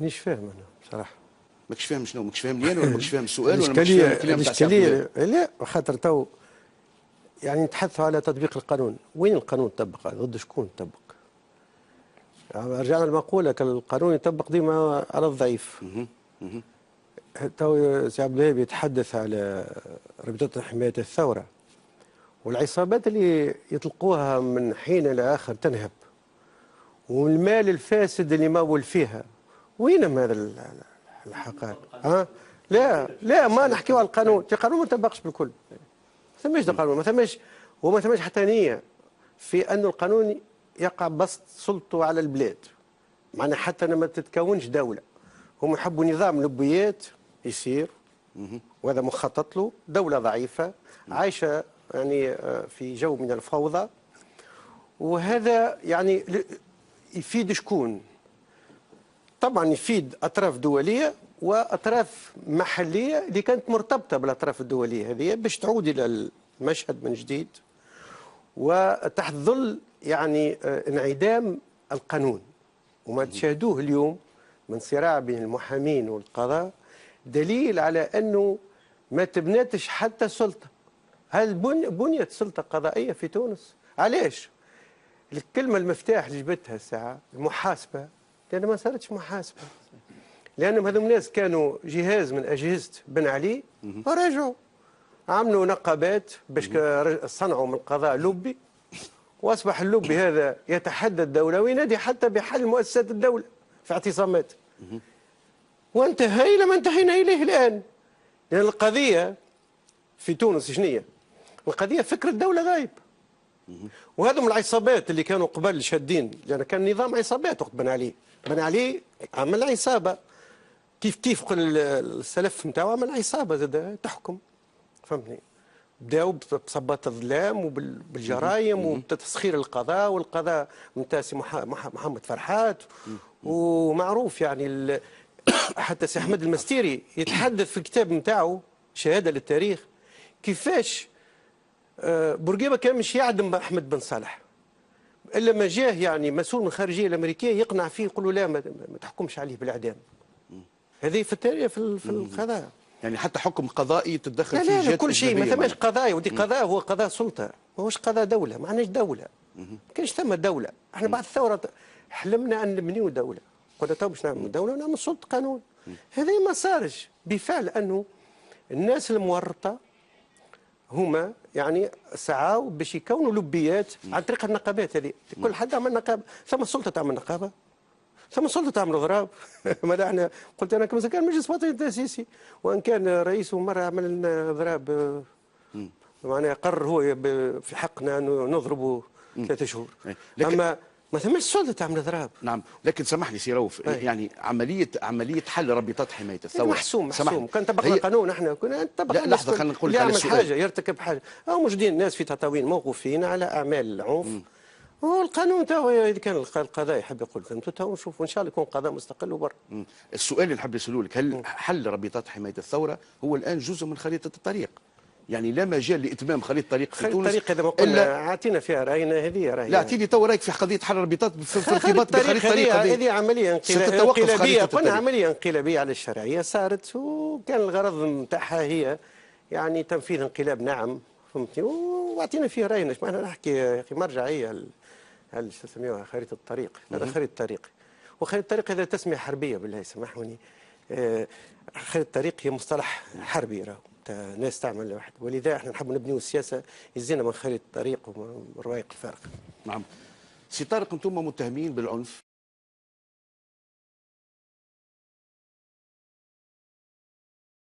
مانيش فاهم انا بصراحه. ماكش فاهم شنو؟ ماكش فاهم لي انا ولا ماكش فاهم السؤال ولا ماكش فاهم الكلام تاع الاشكاليه لا، خاطر تو يعني نتحدثوا على تطبيق القانون. وين القانون طبق؟ ضد شكون طبق؟ يعني رجعنا المقوله القانون يطبق ديما على الضعيف. تو سي عبد الوهاب يتحدث على رابطه حمايه الثوره والعصابات اللي يطلقوها من حين الى اخر تنهب، والمال الفاسد اللي مول فيها. وين هذا الحقائق؟ ها؟ لا ما نحكيو على القانون، القانون ما طبقش بالكل. ما ثماش قانون، ما ثماش حتى نيه في أن القانون يقع بسط سلطته على البلاد. معناها حتى لما تتكونش دولة، هم يحبوا نظام لبيات يصير، وهذا مخطط له. دولة ضعيفة عايشة يعني في جو من الفوضى، وهذا يعني يفيد شكون؟ طبعا يفيد أطراف دولية وأطراف محلية اللي كانت مرتبطة بالأطراف الدولية هذه باش تعود إلى المشهد من جديد وتحت ظل يعني انعدام القانون. وما تشاهدوه اليوم من صراع بين المحامين والقضاء دليل على أنه ما تبنتش حتى سلطة. هل بنيت سلطة قضائية في تونس؟ علاش؟ الكلمة المفتاح اللي جبتها الساعة المحاسبة، لأن ما صارتش محاسبة، لأنهم هذوم الناس كانوا جهاز من أجهزة بن علي ورجعوا عملوا نقابات باش صنعوا من القضاء لبي، واصبح اللبي هذا يتحدى الدوله وينادي حتى بحل مؤسسات الدوله في اعتصامات. وانتهى الى ما انتهينا اليه الان. لان القضيه في تونس شنية؟ القضيه فكر الدوله غايب. وهذم العصابات اللي كانوا قبل شادين، لان كان نظام عصابات وقت بن علي. بن علي عمل عصابه كيف السلف نتاعو عمل عصابه زاد تحكم، فهمتني؟ بداوا بصبات الظلام وبالجرائم وبتسخير القضاء، والقضاء نتاع سي محمد فرحات. ومعروف يعني حتى سي احمد المستيري يتحدث في الكتاب نتاعو شهاده للتاريخ كيفاش بورقيبه كان مش يعدم احمد بن صالح الا ما جاه يعني مسؤول من الخارجيه الامريكيه يقنع فيه يقول له لا ما تحكمش عليه بالاعدام. هذه في التاريخ في القضاء. يعني حتى حكم قضائي تتدخل فيه لا جهات كل شيء ما ثماش أجنبية قضايا. ودي قضاء هو قضاء سلطه، ماهوش قضاء دوله. ما عندناش دوله، ما كانش ثم دوله. احنا بعد الثوره حلمنا ان نبنيو دوله، قلنا تو باش نعمل دوله ونعمل سلطه قانون. هذا ما صارش بفعل انه الناس المورطه هما يعني سعوا باش يكونوا لبيات عن طريق النقابات هذه. كل حد عمل نقابه، ثم السلطه تعمل نقابه، ثم السلطه تعمل ضراب. ما احنا قلت انا كما كان مجلس وطني تاسيسي وان كان رئيسه مره عمل لنا ضراب، معناها قرر هو في حقنا انه نضربه 3 شهور. اما ما ثماش سلطه تعمل ضراب. نعم، لكن سامحني سي رؤوف، يعني عمليه حل رابطات حمايه الثوره محسوم كان طبقنا قانون. احنا كنا طبقنا. لا لحظه خلينا نقول لك على السؤال. حاجه يرتكب حاجه او موجودين الناس في تطاوين موقوفين على اعمال العنف. هو القانون تاعو اذا كان القضاء يحب يقول فهمتوا تو نشوفوا ان شاء الله يكون قضاء مستقل وبر. السؤال اللي نحب نسأله لك، هل حل رابطات حمايه الثوره هو الان جزء من خريطه الطريق؟ يعني لا مجال لاتمام خريطه الطريق في تونس. الطريق اذا ما قلنا اعطينا فيها راينا هذه راينا. لا اعطيني تو رايك في قضيه حل الرابطات في ارتباط بخريطه الطريق. هذه عمليه انقلابيه، قلنا عمليه انقلابيه على الشرعيه صارت، وكان الغرض نتاعها هي يعني تنفيذ انقلاب. نعم فهمتني، واعطينا فيها راينا. انا نحكي يا اخي مرجعيه هل شو نسميوها خريطه الطريق. هذا خريطه الطريق، وخريطه الطريق هذا تسميه حربيه بالله سامحوني. خريطه الطريق هي مصطلح حربي راهو ناس تعمل واحد، ولذا احنا نحب نبنيو السياسه يزينا من خريطه الطريق ومن روايق الفارق. نعم. سي طارق، انتم متهمين بالعنف